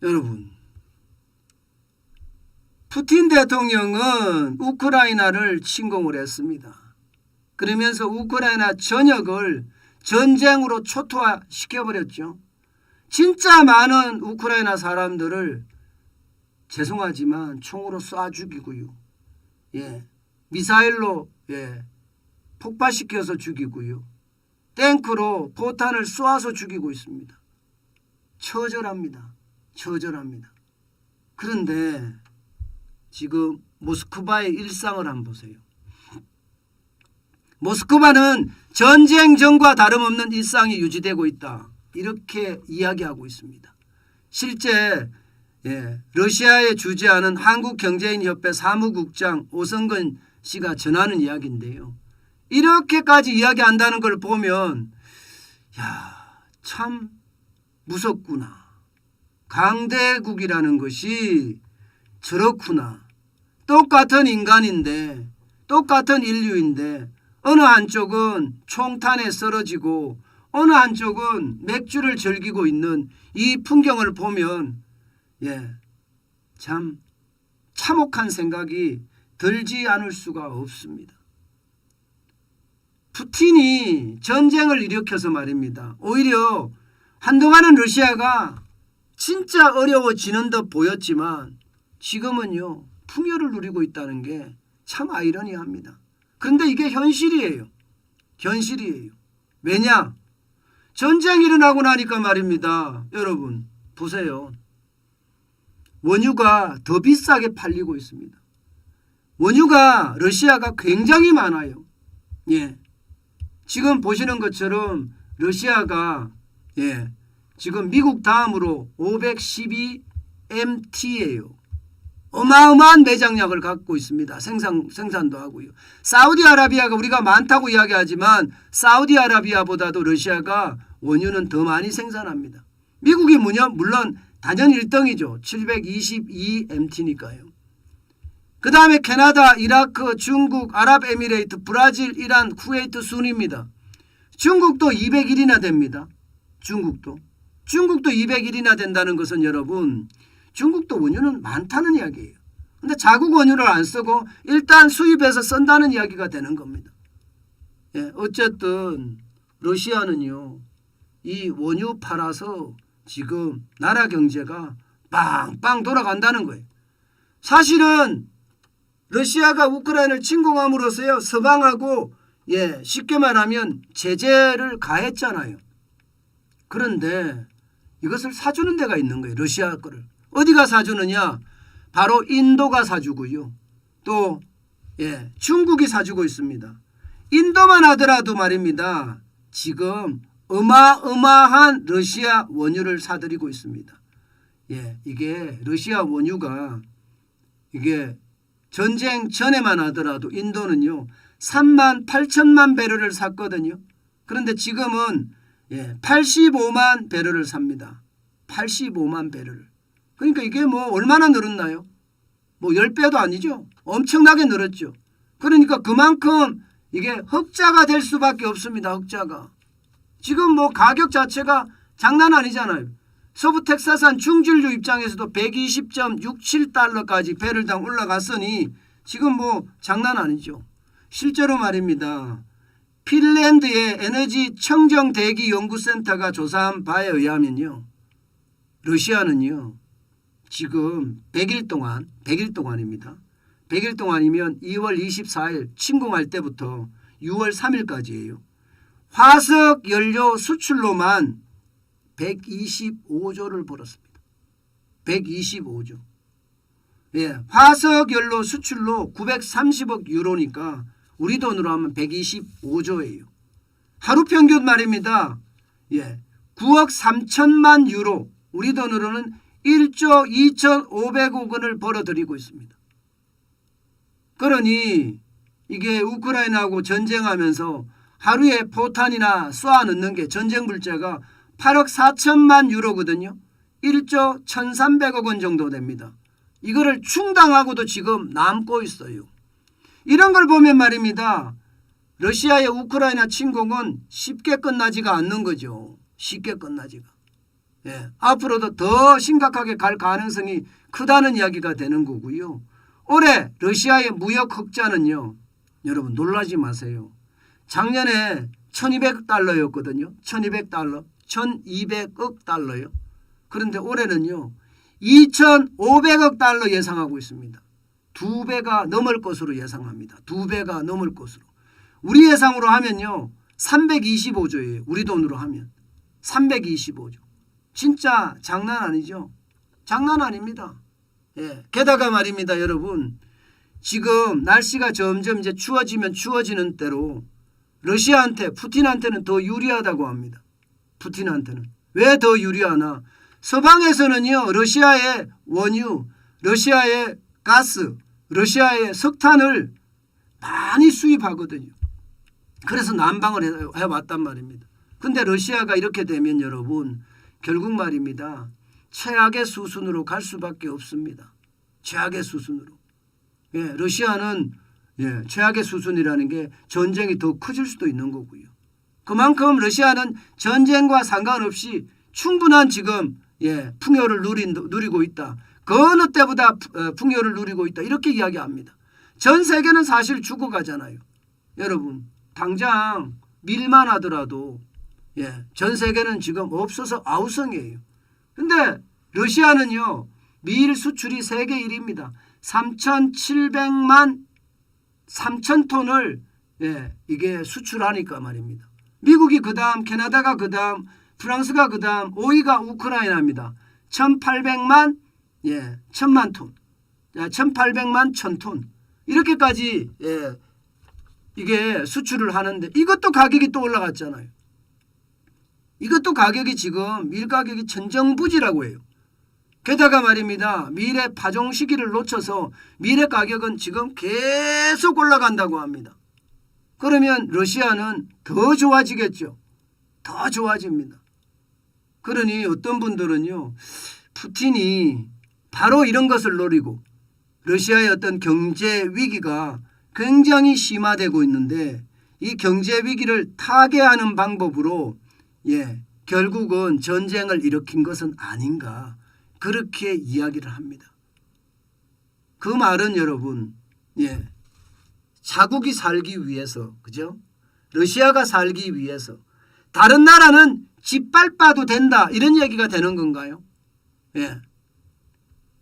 여러분, 푸틴 대통령은 우크라이나를 침공을 했습니다. 그러면서 우크라이나 전역을 전쟁으로 초토화시켜버렸죠. 진짜 많은 우크라이나 사람들을 죄송하지만 총으로 쏴 죽이고요. 미사일로 폭발시켜서 죽이고요. 탱크로 포탄을 쏘아서 죽이고 있습니다. 처절합니다. 처절합니다. 그런데 지금 모스크바의 일상을 한번 보세요. 모스크바는 전쟁 전과 다름없는 일상이 유지되고 있다. 이렇게 이야기하고 있습니다. 실제 러시아에 주재하는 한국경제인협회 사무국장 오성근 씨가 전하는 이야기인데요. 이렇게까지 이야기한다는 걸 보면 참 무섭구나. 강대국이라는 것이 저렇구나. 똑같은 인간인데 똑같은 인류인데 어느 한쪽은 총탄에 쓰러지고 어느 한쪽은 맥주를 즐기고 있는 이 풍경을 보면 참 참혹한 생각이 들지 않을 수가 없습니다. 푸틴이 전쟁을 일으켜서 말입니다. 오히려 한동안은 러시아가 진짜 어려워지는 듯 보였지만 지금은요 풍요를 누리고 있다는 게 참 아이러니합니다. 그런데 이게 현실이에요. 현실이에요. 왜냐? 전쟁이 일어나고 나니까 말입니다. 여러분 보세요. 원유가 더 비싸게 팔리고 있습니다. 원유가 러시아가 굉장히 많아요. 지금 보시는 것처럼 러시아가 지금 미국 다음으로 512MT예요. 어마어마한 매장량을 갖고 있습니다. 생산도 하고요. 사우디아라비아가 우리가 많다고 이야기하지만 사우디아라비아보다도 러시아가 원유는 더 많이 생산합니다. 미국이 물론 단연 1등이죠. 722MT니까요. 그 다음에 캐나다, 이라크, 중국, 아랍에미레이트, 브라질, 이란, 쿠웨이트 순입니다. 중국도 201이나 됩니다. 중국도 201이나 된다는 것은 여러분 중국도 원유는 많다는 이야기예요. 그런데 자국 원유를 안 쓰고 일단 수입해서 쓴다는 이야기가 되는 겁니다. 어쨌든 러시아는요 이 원유 팔아서 지금 나라 경제가 빵빵 돌아간다는 거예요. 사실은 러시아가 우크라이나를 침공함으로써요 서방하고 쉽게 말하면 제재를 가했잖아요. 그런데 이것을 사주는 데가 있는 거예요. 러시아 거를. 어디가 사주느냐? 바로 인도가 사주고요. 또 중국이 사주고 있습니다. 인도만 하더라도 말입니다. 지금 어마어마한 러시아 원유를 사들이고 있습니다. 이게 러시아 원유가 이게 전쟁 전에만 하더라도 인도는요 3만 8천만 배럴을 샀거든요. 그런데 지금은 85만 배럴을 삽니다. 85만 배럴. 그러니까 이게 얼마나 늘었나요? 10배도 아니죠. 엄청나게 늘었죠. 그러니까 그만큼 이게 흑자가 될 수밖에 없습니다. 흑자가. 지금 가격 자체가 장난 아니잖아요. 서부 텍사스한 중진류 입장에서도 120.67달러까지 배럴당 올라갔으니 지금 장난 아니죠. 실제로 말입니다. 핀란드의 에너지 청정 대기 연구센터가 조사한 바에 의하면요. 러시아는요. 지금 100일 동안입니다. 100일 동안이면 2월 24일 침공할 때부터 6월 3일까지예요. 화석 연료 수출로만 125조를 벌었습니다. 125조. 화석 연료 수출로 930억 유로니까 우리 돈으로 하면 125조예요. 하루 평균 말입니다. 9억 3천만 유로, 우리 돈으로는 1조 2,500억 원을 벌어들이고 있습니다. 그러니 이게 우크라이나하고 전쟁하면서 하루에 포탄이나 쏘아 넣는 게 전쟁 물자가 8억 4천만 유로거든요. 1조 1,300억 원 정도 됩니다. 이거를 충당하고도 지금 남고 있어요. 이런 걸 보면 말입니다. 러시아의 우크라이나 침공은 쉽게 끝나지가 않는 거죠. 쉽게 끝나지가. 앞으로도 더 심각하게 갈 가능성이 크다는 이야기가 되는 거고요. 올해 러시아의 무역 흑자는요. 여러분 놀라지 마세요. 작년에 1200달러였거든요. 1200달러. 1200억 달러요. 그런데 올해는요. 2500억 달러 예상하고 있습니다. 2배가 넘을 것으로 예상합니다. 2배가 넘을 것으로. 우리 예상으로 하면요. 325조예요. 우리 돈으로 하면. 325조. 진짜 장난 아니죠. 장난 아닙니다. 게다가 말입니다. 여러분. 지금 날씨가 점점 이제 추워지면 추워지는 대로 러시아한테 푸틴한테는 더 유리하다고 합니다. 푸틴한테는. 왜 더 유리하나? 서방에서는요. 러시아의 원유, 러시아의 가스, 러시아의 석탄을 많이 수입하거든요. 그래서 난방을 해왔단 말입니다. 근데 러시아가 이렇게 되면 여러분 결국 말입니다. 최악의 수순으로 갈 수밖에 없습니다. 최악의 수순으로. 러시아는 최악의 수순이라는 게 전쟁이 더 커질 수도 있는 거고요. 그만큼 러시아는 전쟁과 상관없이 충분한 지금 풍요를 누리고 있다. 그 어느 때보다 풍요를 누리고 있다. 이렇게 이야기합니다. 전 세계는 사실 죽어가잖아요. 여러분 당장 밀만 하더라도 전 세계는 지금 없어서 아우성이에요. 근데 러시아는요. 밀 수출이 세계 1위입니다. 3,700만 3,000톤을 이게 수출하니까 말입니다. 미국이 그 다음, 캐나다가 그 다음, 프랑스가 그 다음, 5위가 우크라이나입니다. 1,800만 1,000만 톤. 1,800만 1,000톤. 이렇게까지 이게 수출을 하는데 이것도 가격이 또 올라갔잖아요. 이것도 가격이 지금 밀 가격이 천정부지라고 해요. 게다가 말입니다. 밀의 파종 시기를 놓쳐서 밀의 가격은 지금 계속 올라간다고 합니다. 그러면 러시아는 더 좋아지겠죠. 더 좋아집니다. 그러니 어떤 분들은요. 푸틴이 바로 이런 것을 노리고 러시아의 어떤 경제 위기가 굉장히 심화되고 있는데 이 경제 위기를 타개하는 방법으로 결국은 전쟁을 일으킨 것은 아닌가 그렇게 이야기를 합니다. 그 말은 여러분 자국이 살기 위해서 그죠? 러시아가 살기 위해서 다른 나라는 짓밟아도 된다 이런 얘기가 되는 건가요?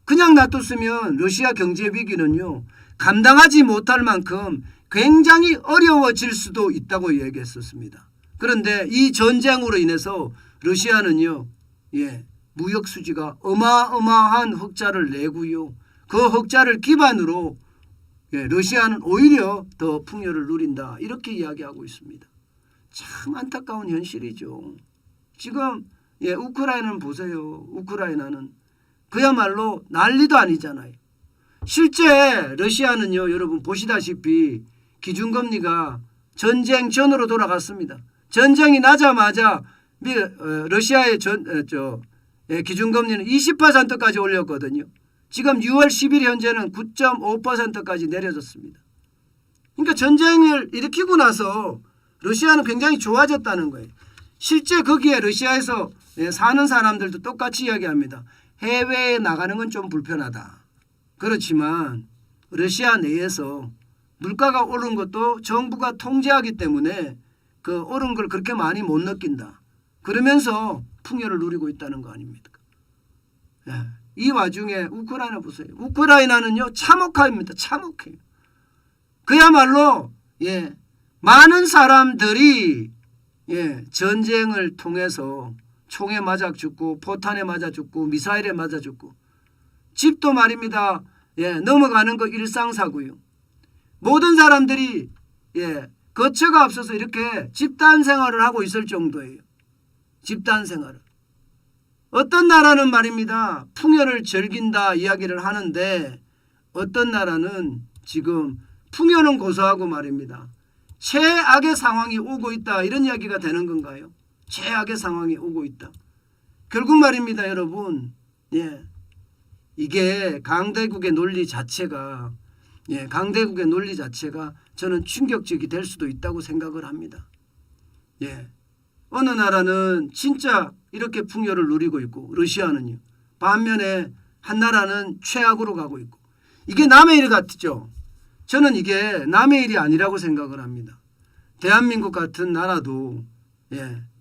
그냥 놔뒀으면 러시아 경제 위기는요. 감당하지 못할 만큼 굉장히 어려워질 수도 있다고 얘기했었습니다. 그런데 이 전쟁으로 인해서 러시아는요. 무역 수지가 어마어마한 흑자를 내고요. 그 흑자를 기반으로 러시아는 오히려 더 풍요를 누린다. 이렇게 이야기하고 있습니다. 참 안타까운 현실이죠. 지금 우크라이나는 보세요. 우크라이나는 그야말로 난리도 아니잖아요. 실제 러시아는요. 여러분 보시다시피 기준금리가 전쟁 전으로 돌아갔습니다. 전쟁이 나자마자 러시아의 기준금리는 20%까지 올렸거든요. 지금 6월 10일 현재는 9.5%까지 내려졌습니다. 그러니까 전쟁을 일으키고 나서 러시아는 굉장히 좋아졌다는 거예요. 실제 거기에 러시아에서 사는 사람들도 똑같이 이야기합니다. 해외에 나가는 건 좀 불편하다. 그렇지만 러시아 내에서 물가가 오른 것도 정부가 통제하기 때문에 그 오른 걸 그렇게 많이 못 느낀다. 그러면서 풍요를 누리고 있다는 거 아닙니까? 이 와중에 우크라이나 보세요. 우크라이나는요. 참혹합니다. 참혹해요. 그야말로 많은 사람들이 전쟁을 통해서 총에 맞아 죽고 포탄에 맞아 죽고 미사일에 맞아 죽고 집도 말입니다. 넘어가는 거 일상사고요. 모든 사람들이 거처가 없어서 이렇게 집단 생활을 하고 있을 정도예요. 집단 생활을. 어떤 나라는 말입니다. 풍요를 즐긴다 이야기를 하는데 어떤 나라는 지금 풍요는 고소하고 말입니다. 최악의 상황이 오고 있다. 이런 이야기가 되는 건가요? 최악의 상황이 오고 있다. 결국 말입니다. 여러분. 이게 강대국의 논리 자체가 저는 충격적이 될 수도 있다고 생각을 합니다. 어느 나라는 진짜 이렇게 풍요를 누리고 있고 러시아는요. 반면에 한 나라는 최악으로 가고 있고 이게 남의 일 같죠. 저는 이게 남의 일이 아니라고 생각을 합니다. 대한민국 같은 나라도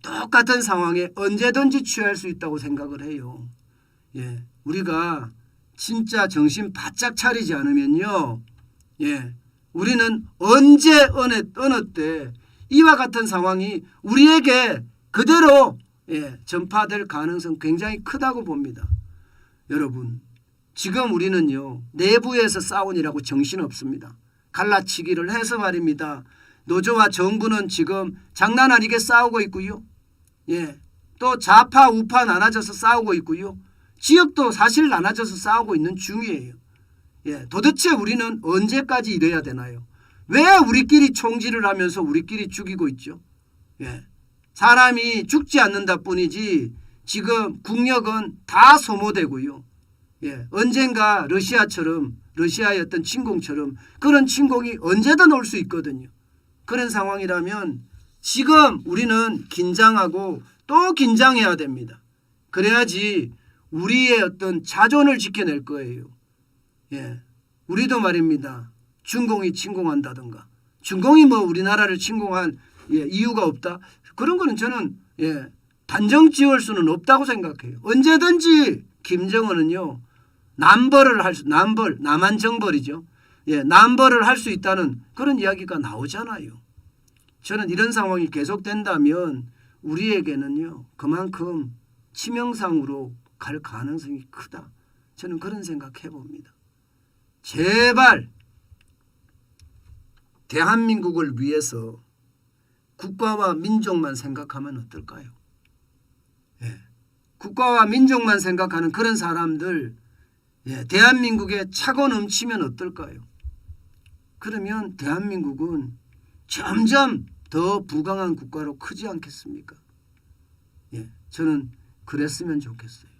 똑같은 상황에 언제든지 취할 수 있다고 생각을 해요. 우리가 진짜 정신 바짝 차리지 않으면요. 우리는 언제 어느 때 이와 같은 상황이 우리에게 그대로 전파될 가능성 굉장히 크다고 봅니다. 여러분 지금 우리는요. 내부에서 싸우니라고 정신없습니다. 갈라치기를 해서 말입니다. 노조와 정부는 지금 장난 아니게 싸우고 있고요. 또 좌파 우파 나눠져서 싸우고 있고요. 지역도 사실 나눠져서 싸우고 있는 중이에요. 도대체 우리는 언제까지 이래야 되나요? 왜 우리끼리 총질을 하면서 우리끼리 죽이고 있죠? 사람이 죽지 않는다 뿐이지 지금 국력은 다 소모되고요. 언젠가 러시아의 어떤 침공처럼 그런 침공이 언제든 올 수 있거든요. 그런 상황이라면 지금 우리는 긴장하고 또 긴장해야 됩니다. 그래야지 우리의 어떤 자존을 지켜낼 거예요. 우리도 말입니다. 중공이 침공한다든가 중공이 뭐 우리나라를 침공한 이유가 없다. 그런 거는 저는 단정 지을 수는 없다고 생각해요. 언제든지 김정은은요. 남한 정벌이죠. 남벌을 할 수 있다는 그런 이야기가 나오잖아요. 저는 이런 상황이 계속된다면 우리에게는요. 그만큼 치명상으로 갈 가능성이 크다. 저는 그런 생각해 봅니다. 제발 대한민국을 위해서 국가와 민족만 생각하면 어떨까요? 국가와 민족만 생각하는 그런 사람들 대한민국에 차고 넘치면 어떨까요? 그러면 대한민국은 점점 더 부강한 국가로 크지 않겠습니까? 저는 그랬으면 좋겠어요.